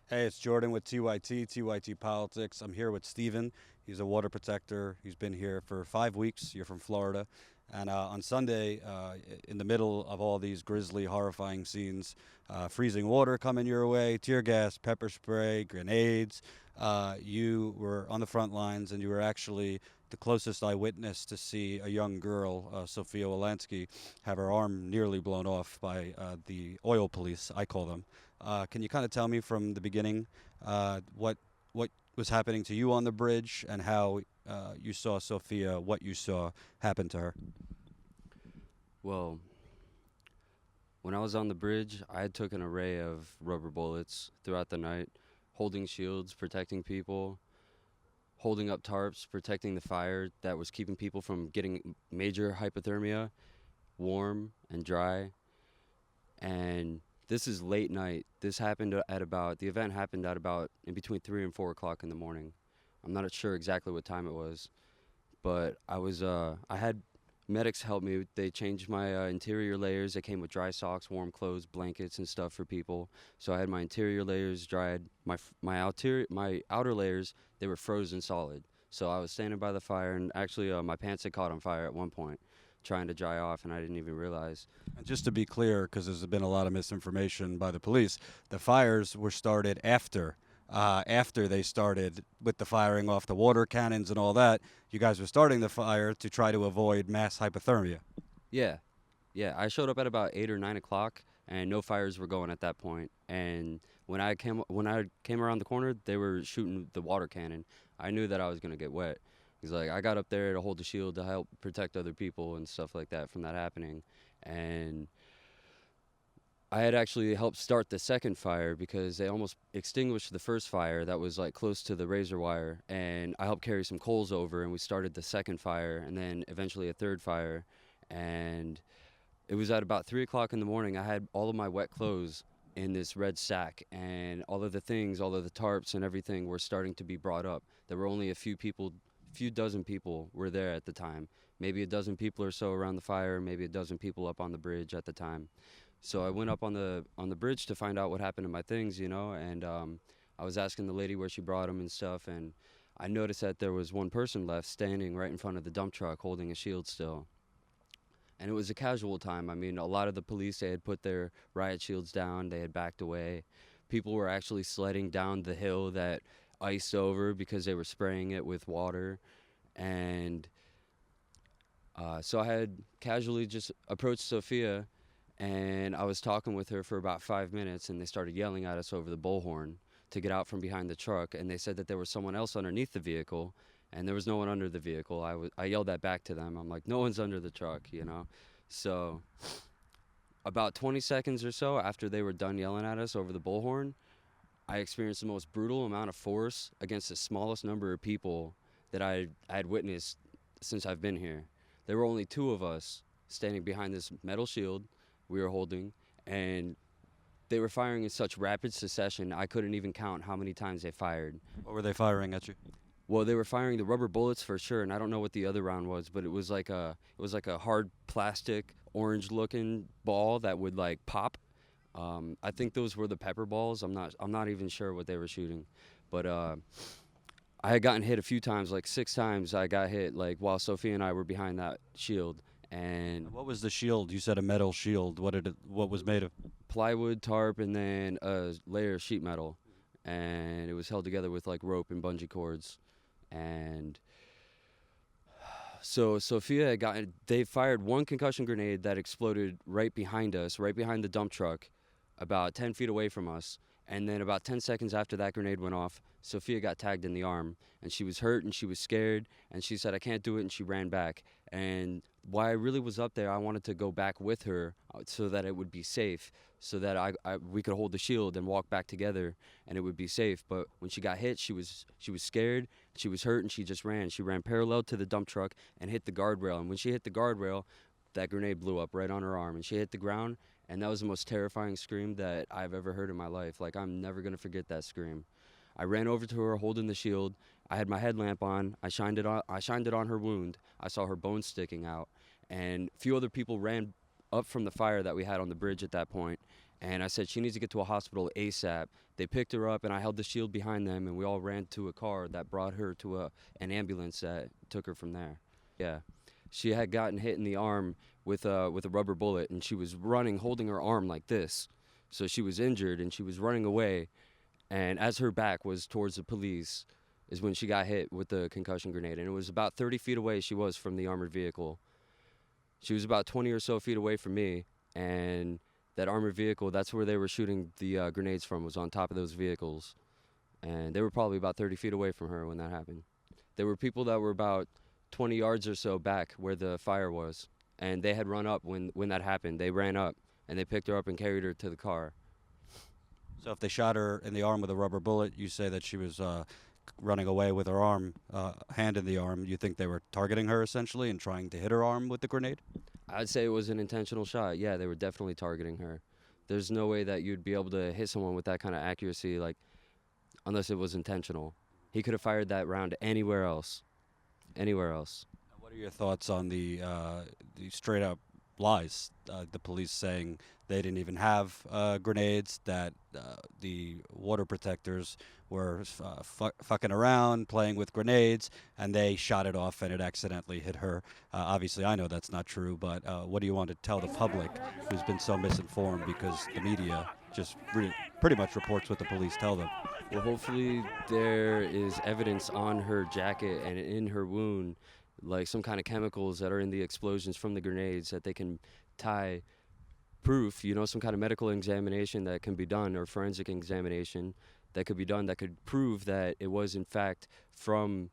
Hey, it's Jordan with TYT Politics. I'm here with Stephen. He's a water protector. He's been here for 5 weeks. You're from Florida. And on Sunday, in the middle of all these grisly, horrifying scenes, freezing water coming your way, tear gas, pepper spray, grenades, you were on the front lines and you were actually the closest eyewitness to see a young girl, Sophia Wilansky, have her arm nearly blown off by the oil police, I call them. Can you kind of tell me from the beginning what was happening to you on the bridge and how you saw Sophia, what you saw happen to her? Well, when I was on the bridge, I had took an array of rubber bullets throughout the night, holding shields, protecting people, holding up tarps, protecting the fire that was keeping people from getting major hypothermia, warm and dry. And this is late night. The event happened at about in between 3 and 4 o'clock in the morning. I'm not sure exactly what time it was, but I had medics help me. They changed my interior layers. They came with dry socks, warm clothes, blankets, and stuff for people. So I had my interior layers dried. My outer layers, they were frozen solid. So I was standing by the fire, and actually my pants had caught on fire at one point, trying to dry off, and I didn't even realize. And just to be clear, because there's been a lot of misinformation by the police, the fires were started after they started with the firing off the water cannons and all that. You guys were starting the fire to try to avoid mass hypothermia. Yeah, yeah. I showed up at about 8 or 9 o'clock, and no fires were going at that point. And when I came around the corner, they were shooting the water cannon. I knew that I was gonna get wet. He's like, I got up there to hold the shield to help protect other people and stuff like that from that happening. And I had actually helped start the second fire because they almost extinguished the first fire that was like close to the razor wire. And I helped carry some coals over, and we started the second fire, and then eventually a third fire. And it was at about 3 o'clock in the morning. I had all of my wet clothes in this red sack, and all of the things, all of the tarps and everything were starting to be brought up. There were only a few dozen people were there at the time. Maybe a dozen people or so around the fire, maybe a dozen people up on the bridge at the time. So I went up on the bridge to find out what happened to my things, and I was asking the lady where she brought them and stuff, and I noticed that there was one person left standing right in front of the dump truck holding a shield still. And it was a casual time. I mean, a lot of the police, they had put their riot shields down, they had backed away. People were actually sledding down the hill that iced over because they were spraying it with water. And so I had casually just approached Sophia, and I was talking with her for about 5 minutes, and they started yelling at us over the bullhorn to get out from behind the truck. And they said that there was someone else underneath the vehicle, and there was no one under the vehicle. I yelled that back to them. I'm like, no one's under the truck. So about 20 seconds or so after they were done yelling at us over the bullhorn, I experienced the most brutal amount of force against the smallest number of people that I had witnessed since I've been here. There were only two of us standing behind this metal shield we were holding, and they were firing in such rapid succession, I couldn't even count how many times they fired. What were they firing at you? Well, they were firing the rubber bullets for sure, and I don't know what the other round was, but it was like a hard plastic orange looking ball that would like pop. I think those were the pepper balls. I'm not even sure what they were shooting, but I had gotten hit a few times, like 6 times. I got hit like while Sophie and I were behind that shield, and What was the shield? You said a metal shield. What was made of? plywood, tarp, and then a layer of sheet metal, and it was held together with like rope and bungee cords. And so Sophia had gotten, they fired one concussion grenade that exploded right behind us, right behind the dump truck, about 10 feet away from us. And then about 10 seconds after that grenade went off, Sophia got tagged in the arm, and she was hurt and she was scared, and she said, I can't do it, and she ran back. And while I really was up there, I wanted to go back with her so that it would be safe, so that we could hold the shield and walk back together, and it would be safe. But when she got hit, she was scared, she was hurt, and she just ran. She ran parallel to the dump truck and hit the guardrail. And when she hit the guardrail, that grenade blew up right on her arm, and she hit the ground. And that was the most terrifying scream that I've ever heard in my life. Like, I'm never going to forget that scream. I ran over to her holding the shield. I had my headlamp on. I shined it on her wound. I saw her bones sticking out. And a few other people ran up from the fire that we had on the bridge at that point. And I said, she needs to get to a hospital ASAP. They picked her up, and I held the shield behind them, and we all ran to a car that brought her to an ambulance that took her from there. Yeah. She had gotten hit in the arm with a rubber bullet, and she was running, holding her arm like this. So she was injured, and she was running away. And as her back was towards the police is when she got hit with the concussion grenade. And it was about 30 feet away she was from the armored vehicle. She was about 20 or so feet away from me, and that armored vehicle, that's where they were shooting the grenades from, was on top of those vehicles. And they were probably about 30 feet away from her when that happened. There were people that were about 20 yards or so back where the fire was, and they had run up when that happened. They ran up, and they picked her up and carried her to the car. So if they shot her in the arm with a rubber bullet, you say that she was running away with her arm, hand in the arm. You think they were targeting her essentially and trying to hit her arm with the grenade? I'd say it was an intentional shot. Yeah, they were definitely targeting her. There's no way that you'd be able to hit someone with that kind of accuracy, like, unless it was intentional. He could have fired that round anywhere else. Anywhere else. What are your thoughts on the straight up lies? The police saying they didn't even have grenades, that the water protectors were fucking around, playing with grenades, and they shot it off and it accidentally hit her. Obviously, I know that's not true, but what do you want to tell the public who's been so misinformed because the media just pretty much reports what the police tell them? Well, hopefully there is evidence on her jacket and in her wound, like some kind of chemicals that are in the explosions from the grenades that they can tie proof, some kind of medical examination that can be done, or forensic examination that could be done that could prove that it was in fact from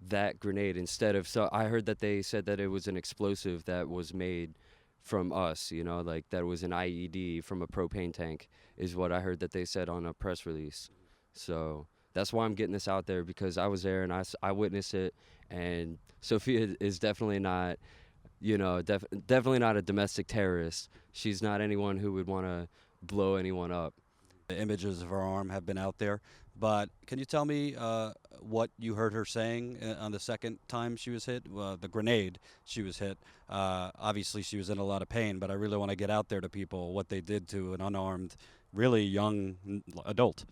that grenade instead of, so I heard that they said that it was an explosive that was made from us, like that it was an IED from a propane tank is what I heard that they said on a press release. So that's why I'm getting this out there, because I was there and I witnessed it, and Sophia is definitely not, definitely not a domestic terrorist. She's not anyone who would want to blow anyone up. The images of her arm have been out there, but can you tell me what you heard her saying on the second time she was hit? The grenade she was hit. Obviously, she was in a lot of pain, but I really want to get out there to people what they did to an unarmed, really young adult.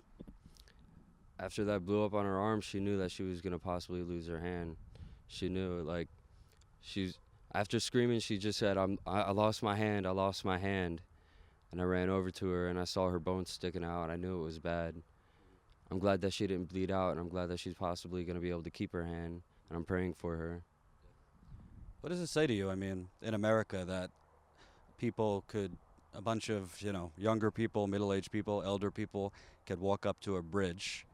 After that blew up on her arm, she knew that she was going to possibly lose her hand. She knew, after screaming, she just said, I lost my hand, I lost my hand. And I ran over to her, and I saw her bones sticking out. I knew it was bad. I'm glad that she didn't bleed out, and I'm glad that she's possibly going to be able to keep her hand, and I'm praying for her. What does it say to you, I mean, in America, that people could, a bunch of, younger people, middle-aged people, elder people, could walk up to a bridge,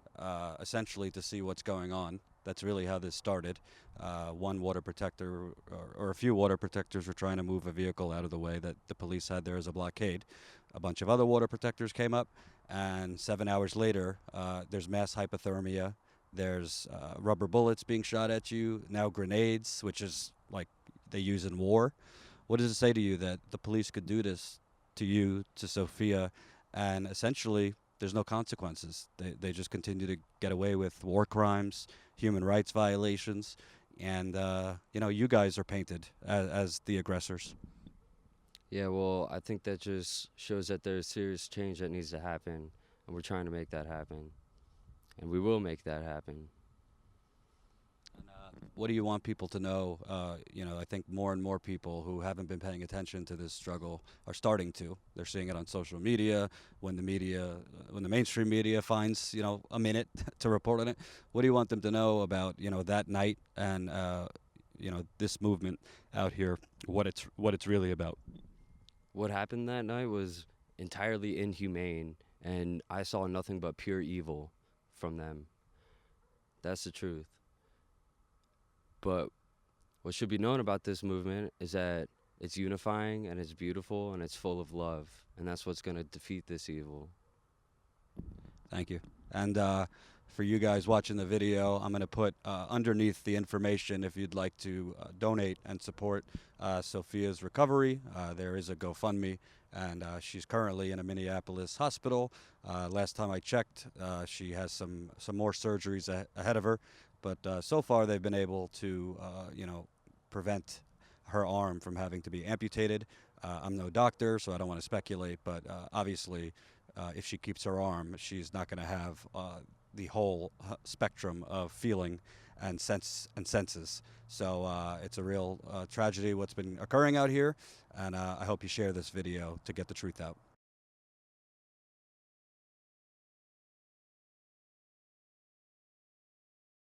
essentially to see what's going on? That's really how this started. One water protector, or a few water protectors, were trying to move a vehicle out of the way that the police had there as a blockade. A bunch of other water protectors came up, and 7 hours later, there's mass hypothermia. There's rubber bullets being shot at you, now grenades, which is like they use in war. What does it say to you that the police could do this to you, to Sophia, and essentially there's no consequences? They just continue to get away with war crimes, human rights violations, and you guys are painted as the aggressors. Yeah, well, I think that just shows that there's serious change that needs to happen, and we're trying to make that happen, and we will make that happen. And, what do you want people to know? I think more and more people who haven't been paying attention to this struggle are starting to. They're seeing it on social media. When the mainstream media finds, a minute to report on it, what do you want them to know about, that night and, this movement out here, what it's really about? What happened that night was entirely inhumane, and I saw nothing but pure evil from them. That's the truth. But what should be known about this movement is that it's unifying, and it's beautiful, and it's full of love, and that's what's going to defeat this evil. Thank you. And for you guys watching the video, I'm going to put underneath the information if you'd like to donate and support Sophia's recovery. There is a GoFundMe, and she's currently in a Minneapolis hospital. Last time I checked, she has some more surgeries ahead of her, but so far they've been able to prevent her arm from having to be amputated. I'm no doctor, so I don't want to speculate, but obviously, if she keeps her arm, she's not going to have the whole spectrum of feeling and senses. So it's a real tragedy what's been occurring out here, and I hope you share this video to get the truth out.